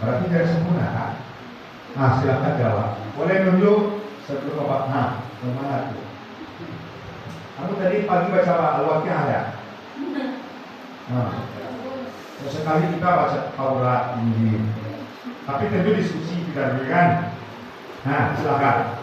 Berarti tidak sempurna kan? Nah, silakan jawab. Boleh nunjuk sebelum Bapak. Nah, kemana tuh? Kamu tadi pagi baca Al-Waqiah ya? Nah, sesekali kita baca Taurat ini. Tapi tentu diskusi tidak dulu kan? Nah, silakan.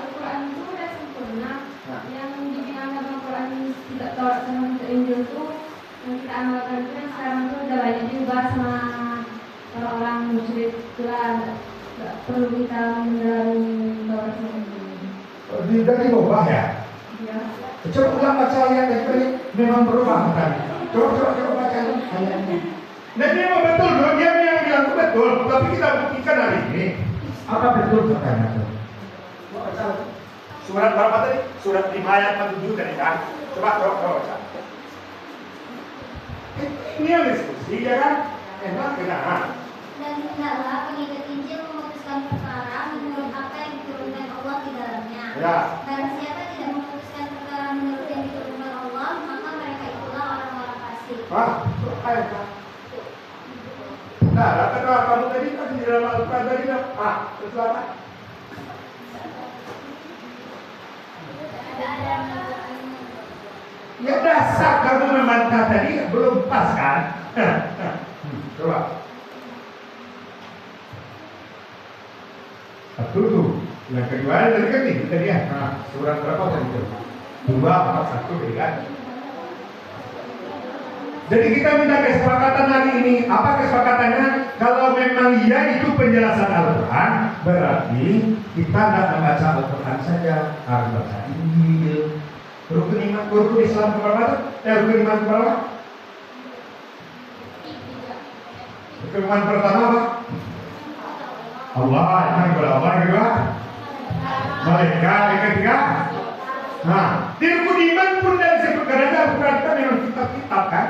Al-Quran itu sudah sempurna. Yang dibilang dalam Al-Quran tidak Taurat sama Injil itu yang kita amalkan itu yang sekarang itu udah banyak diubah sama orang-orang musyrik. Itulah nggak perlu kita mendalami Taurat sama Injil. Tidak diubah ya? Ya. Coba ulang baca ayat tadi, memang berubah kan? Coba baca ayatnya. Nah, ini memang betul dong, dia yang bilang itu betul, tapi kita buktikan hari ini. Apa betul katanya? Surat berapa tadi? Surat 5 ayat 47 tadi kan? Coba baca. Ini yang diskusi ya kan? Enak benar. Dan hendaklah pengikut Injil memutuskan perkara menurut apa yang diturunkan Allah di dalamnya. Ya. Barang siapa tidak memutuskan perkara menurut yang diturunkan Allah, maka mereka itulah orang-orang fasik. Ayat kan? Nah, kata kamu tadi kan di dalam Al-Quran tadi kan? Terus apa? Ya dasar kamu membantah tadi belum pas kan? Coba. Satu tuh. Yang kedua tadi kan nih tadi ya. Surat berapa tadi itu? 2, 4, 1 tadi kan? Jadi kita minta kesepakatan hari ini. Apa kesepakatannya? Kalau memang iya itu penjelasan Al-Quran, berarti kita tidak membaca Al-Quran saja, harus baca Injil. Rukun Islam keberapa? Rukun iman keberapa? Rukun iman pertama apa? Allah, iman kepada Allah. Yang kedua, malaikat. Yang ketiga, nah, di rukun iman pun dari seperti Al-Quran kan memang kitab-kitab kan?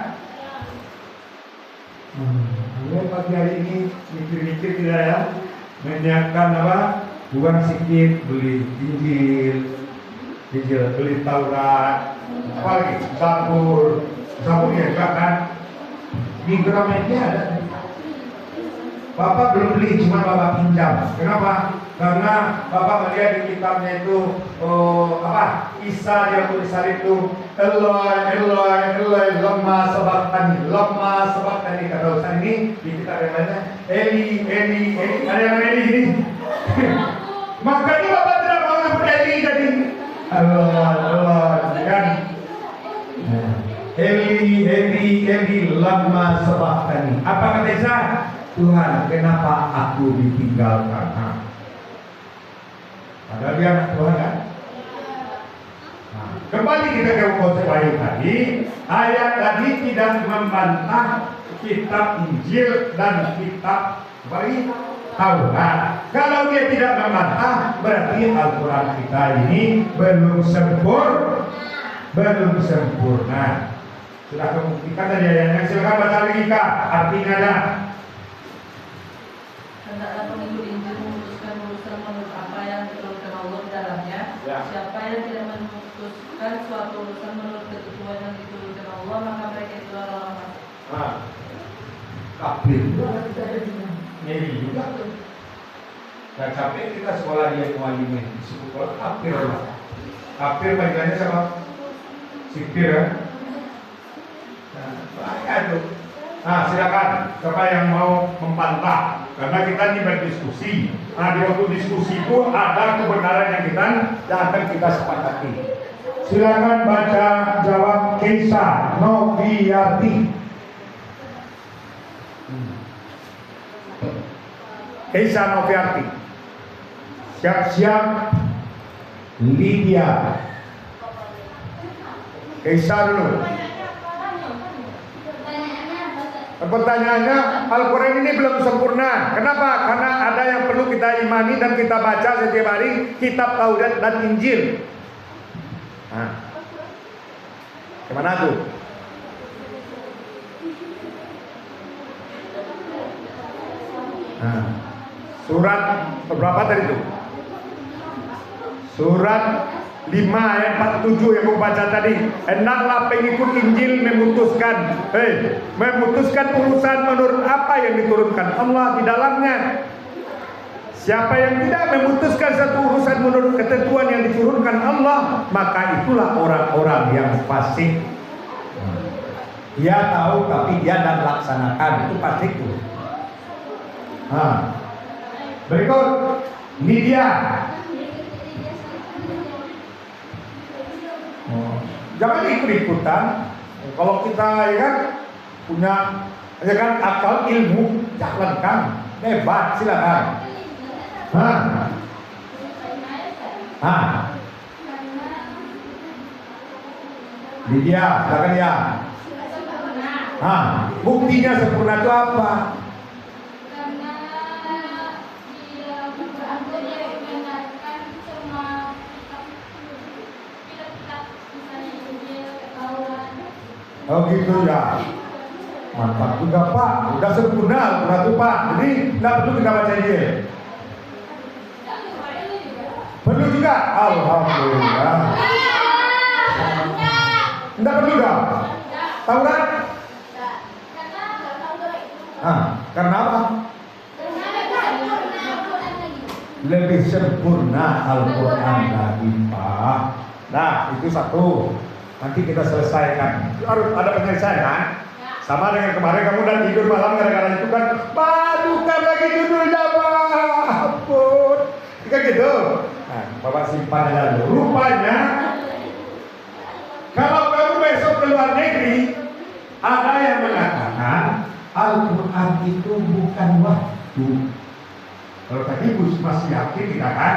Pagi hari ini mikir-mikir tidak ya, menyiapkan apa? Buang sikit, beli Injil, beli Taurat, apa lagi? Zabur ya juga kan? Di Gramedia ada. Bapak belum beli, cuma Bapak pinjam. Kenapa? Karena Bapak melihat di kitabnya itu Isa yang tulisan itu Eloi lemma sabaqtani kata Ustaz ini di kitab yang lainnya Eli ada yang Eli ini. Makanya Bapak tidak mau nyebut Eli jadi Allah kan. Eli lemma sabaqtani. Apa kata Isa? Tuhan, kenapa aku ditinggalkan? Padahal dia anak Tuhan kan? Nah, kembali kita ke konsep ayat tadi. Ayat tadi tidak membantah kitab Injil dan kitab Taurat. Kalau dia tidak membantah, berarti Al-Quran kita ini belum sempurna. Sudah kemungkinan tadi ayatnya. Silakan baca lagi Kak. Artinya ada. Hendaklah pengikut Injil memutuskan urusan menurut apa yang diturunkan Allah di dalamnya. Ya. Siapa yang tidak memutuskan suatu urusan menurut ketentuan yang diturunkan Allah, maka mereka itu orang fasik. Kafir. Ini juga tuh. Gak capek kita sekolah dia mualimin di sekolah kafir lah. Kafir panggilannya sama sipir kan? Bahaya tuh. Nah, silakan siapa yang mau membantah, karena kita ini berdiskusi. Nah, di waktu diskusi itu ada kebenaran yang akan kita sepakati. Silakan baca jawab Keisa Noviarti. Keisa Noviarti. Siap-siap Lydia. Keisa dulu. Pertanyaannya, Al-Quran ini belum sempurna. Kenapa? Karena ada yang perlu kita imani dan kita baca setiap hari, kitab Taurat dan Injil. Nah, gimana tuh? Nah, surat berapa tadi tuh? Surat 5 ayat 47 yang aku baca tadi. Hendaklah pengikut Injil memutuskan urusan menurut apa yang diturunkan Allah di dalamnya. Siapa yang tidak memutuskan satu urusan menurut ketentuan yang diturunkan Allah, maka itulah orang-orang yang fasik. Dia tahu tapi dia tidak melaksanakan, itu fasik itu. Berikut, ini dia. Jangan ikut-ikutan. Kalau kita ya kan punya ya kan akal ilmu jalankan, bebas silakan. Ini dia, silakan ya. Buktinya sempurna itu apa? Karena di dalam Al-Quran itu dia mengajarkan semua kitab-kitab misalnya Injil, Taurat. Oh gitu ya. Mantap juga Pak, udah sempurna Al-Quran itu Pak. Jadi tidak perlu kita baca Injil. Perlu juga, alhamdulillah. Tidak perlu dong. Taurat? Karena apa? Lebih sempurna Al-Quran lagi Pak. Nah itu satu. Nanti kita selesaikan. Harus ada penyelesaian kan? Sama dengan kemarin kamu udah tidur malam gara-gara itu kan. Bukan lagi judulnya Pak. Ampun. Kan gitu. Nah, Bapak simpan aja dulu. Rupanya kalau kamu besok ke luar negeri, ada yang mengatakan Al-Quran itu bukan wahyu. Kalau tadi masih yakin tidak kan?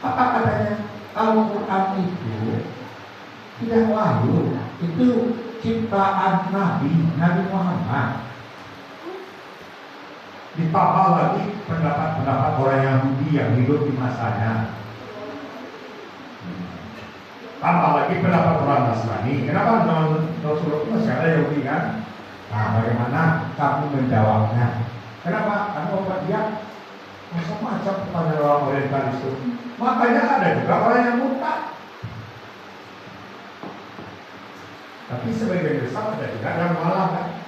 Apa katanya? Al-Quran itu tidak wahyu, itu ciptaan Nabi Muhammad. Ditambah lagi pendapat-pendapat orang Yahudi yang hidup di masanya. Tambah lagi pendapat orang Nasrani. Kenapa Rasulullah masih ada Yahudi kan? Nah, bagaimana kamu menjawabnya? Kenapa? Karena obat dia macam-macam kepada orang orientalis itu. Makanya ada juga orang yang murtad. Tapi sebagian besar ada juga yang malah kan.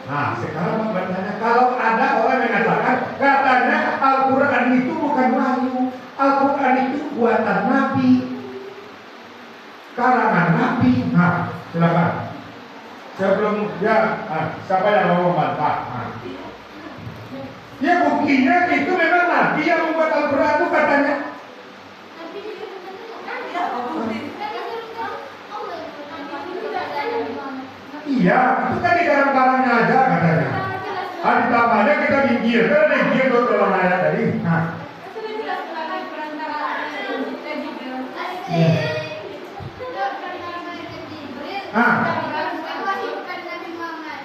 Nah, sekarang bertanya, kalau ada orang yang mengatakan katanya Al-Quran itu bukan wahyu, Al-Quran itu buatan Nabi, karangan Nabi. Nah, silakan. Sebelum siapa yang mau membantah? Ya buktinya itu memang Nabi yang membuat Al-Quran itu katanya. Iya, itu kan di dalam-dalamnya aja katanya. Ditambahnya kita minggir, kan ada minggir tuh dalam ayat tadi.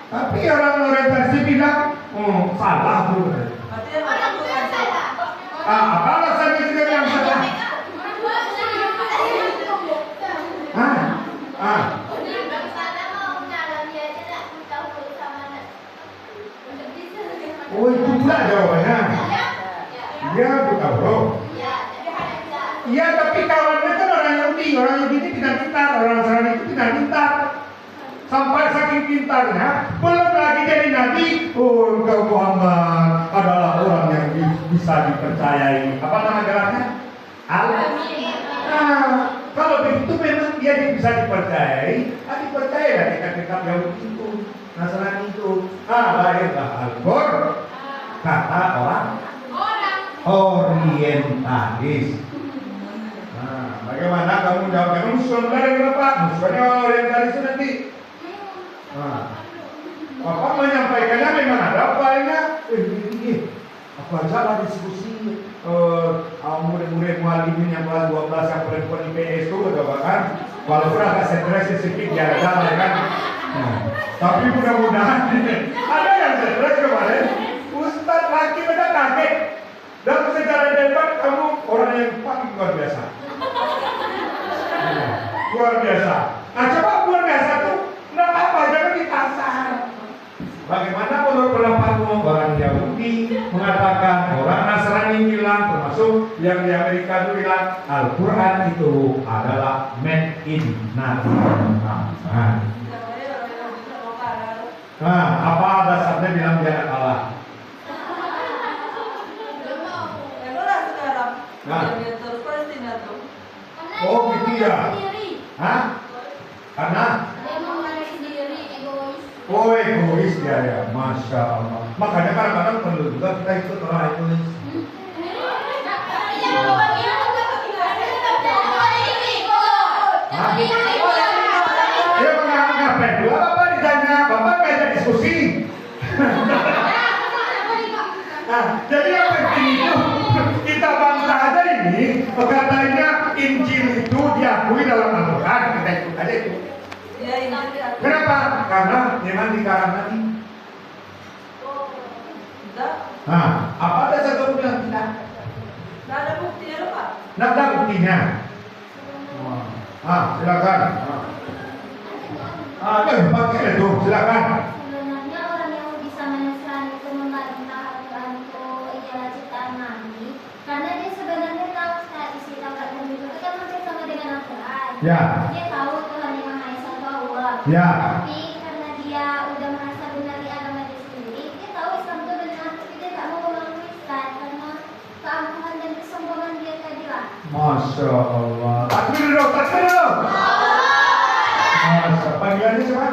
Tapi orang orientasi bilang, salah tuh. Apa alasannya juga yang salah? Oh itu pula jawabannya. Iya bukan bro. Iya tapi kawannya kan orang Yahudi ini tidak pintar, orang Nasrani itu tidak pintar. Sampai saking pintarnya, belum lagi jadi nabi. Oh engkau Muhammad adalah orang yang bisa dipercayai. Apa nama gelarnya? Kalau begitu memang dia bisa dipercayai. Dipercayalah kitab-kitab Yahudi itu, Nasrani itu. Lahirlah Al-Quran, kata orang orientalis. Bagaimana kamu jawabnya? Kamu saudara kenapa? Musuhnya orientalis nanti. Bapak menyampaikannya memang ada upaya. Aku ajalah diskusi murid-murid mualimin yang kelas 12 yang perempuan IPS itu kan. Walaupun agak stres sedikit ya kan. Tapi mudah-mudahan ada yang stres kemarin. Ustadz laki beda kaget. Dalam sejarah debat kamu orang yang paling luar biasa. Luar biasa. Coba luar biasa tuh nggak apa-apa, jangan dipasar. Bagaimana menurut pendapat orang Yahudi mengatakan orang Nasrani bilang, termasuk yang di Amerika itu bilang Al-Quran itu adalah made in Nabi Muhammad. Nah, apa dasarnya bilang dia anak Allah? Nah. Oh gitu ya? Hah? Karena? Oh egois dia ya, Masya Allah. Makanya kadang-kadang perlu juga kita ikut orang egois. Dia menganggap itu apa ditanya, Bapak ngajak diskusi. Nah, jadi yang penting itu kita bangsa aja ini, katanya Injil itu diakui dalam Al-Quran, kita ikut aja itu. Kenapa? Karena memang dikarang lagi. Nah, apa dasar kamu bilang tidak? Tidak ada buktinya loh Pak. Tidak ada buktinya. Silakan. Pakai itu, silakan. Sebenarnya orang yang bisa Nasrani itu membantah Al-Quran itu ialah ciptaan Nabi, karena dia sebenarnya tahu isi Taurat dan Injil itu kan hampir sama dengan Al-Quran. Ya. Dia tahu Tuhan yang Maha Esa itu Allah. Ya. Tapi karena dia udah merasa benar di agama dia sendiri, dia tahu Islam itu benar, tapi dia tak mau mengakui Islam karena keangkuhan dan kesombongan dia tadi lah. Masya Allah. Takbir dulu, takbir dulu. Panggilannya siapa?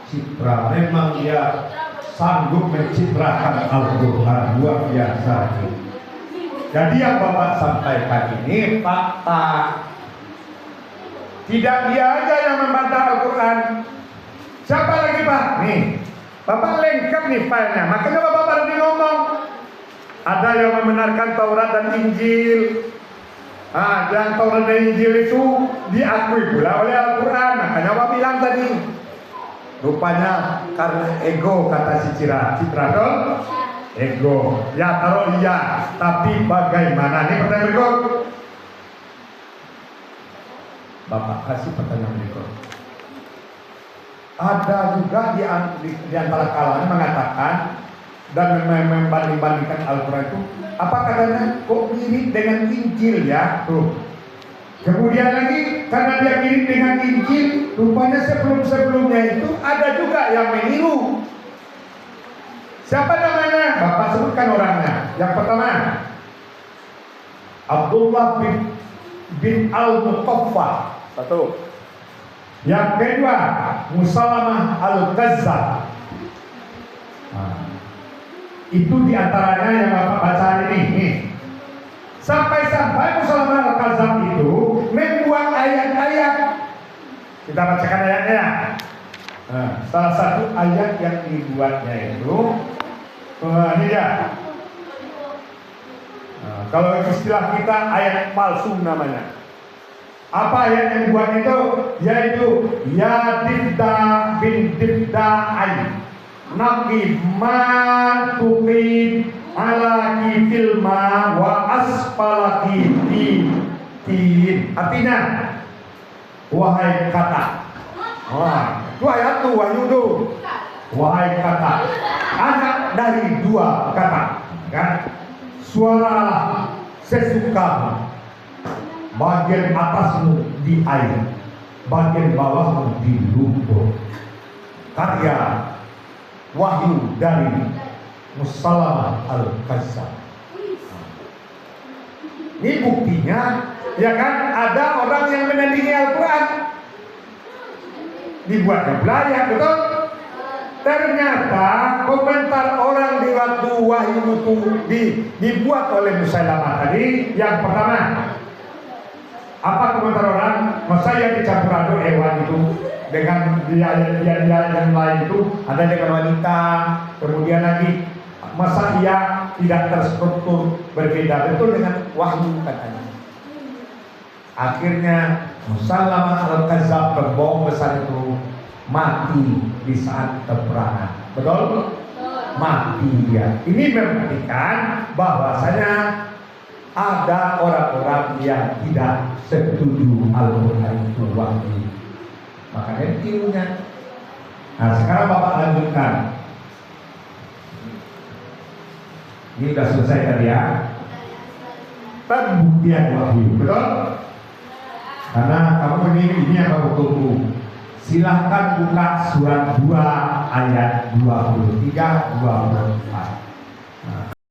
Citra. Memang dia sanggup mencitrakan Al-Quran, luar biasa. Jadi yang Bapak sampaikan ini fakta. Tidak dia aja yang membantah Al-Quran. Siapa lagi Pak? Nih, Bapak lengkap nih filenya. Makanya Bapak baru ngomong. Ada yang membenarkan Taurat dan Injil. Dan Taurat dan Injil itu diakui pula oleh Al-Quran. Makanya Bapak bilang tadi. Rupanya karena ego kata si Citra. Citra dong? Ego. Ya taruh iya. Tapi bagaimana? Ini pertanyaan berikut. Bapak kasih pertanyaan berikut. Ada juga di antara kalangan mengatakan dan membanding-bandingkan Al-Quran itu apa katanya? Kok mirip dengan Injil ya? Tuh. Kemudian lagi karena dia mirip dengan Injil, rupanya sebelum-sebelumnya itu ada juga yang meniru. Siapa namanya? Bapak sebutkan orangnya. Yang pertama, Abdullah bin Al-Muqaffa. Satu. Yang kedua, Musalamah Al-Kazzab. Itu diantaranya yang Bapak baca ini. Sampai-sampai Musalamah Al-Kazzab itu membuat ayat-ayat. Kita bacakan ayatnya. Salah satu ayat yang dibuatnya itu ini ya. Kalau istilah kita ayat palsu namanya. Apa ayat yang dibuat itu? Yaitu ya Dibda bin Dibda'ai naqib ma tuqib ala kifil ma wa asfalaki tin. Artinya wahai kata. Itu ayat tuh wahyu tuh. Wahai kata. Anak dari dua kata. Kan? Suara sesukamu. Bagian atasmu di air, bagian bawahmu di lumpur. Karya wahyu dari Musalamah Al-Kazzab. Ini buktinya, ya kan? Ada orang yang menandingi Al-Quran, dibuatnya belayar, betul? Ternyata komentar orang di waktu wahyu itu dibuat oleh Musalamah tadi. Yang pertama, apa komentar orang? Masa yang dicampur aduk hewan itu dengan dia yang lain itu ada dengan wanita, kemudian lagi masa dia tidak terstruktur berbeda betul dengan wahyu katanya. Akhirnya Musalamah Al-Kazzab berbohong besar itu mati di saat peperangan. Betul? Mati dia. Ini membuktikan bahwasanya ada orang-orang yang tidak setuju Al-Quran itu wahyu. Makanya tirunya. Nah sekarang Bapak lanjutkan. Ini udah selesai tadi ya. Pembuktian wahyu, betul? Karena kamu ini yang kamu tunggu. Silahkan buka surat 2 ayat 23 24.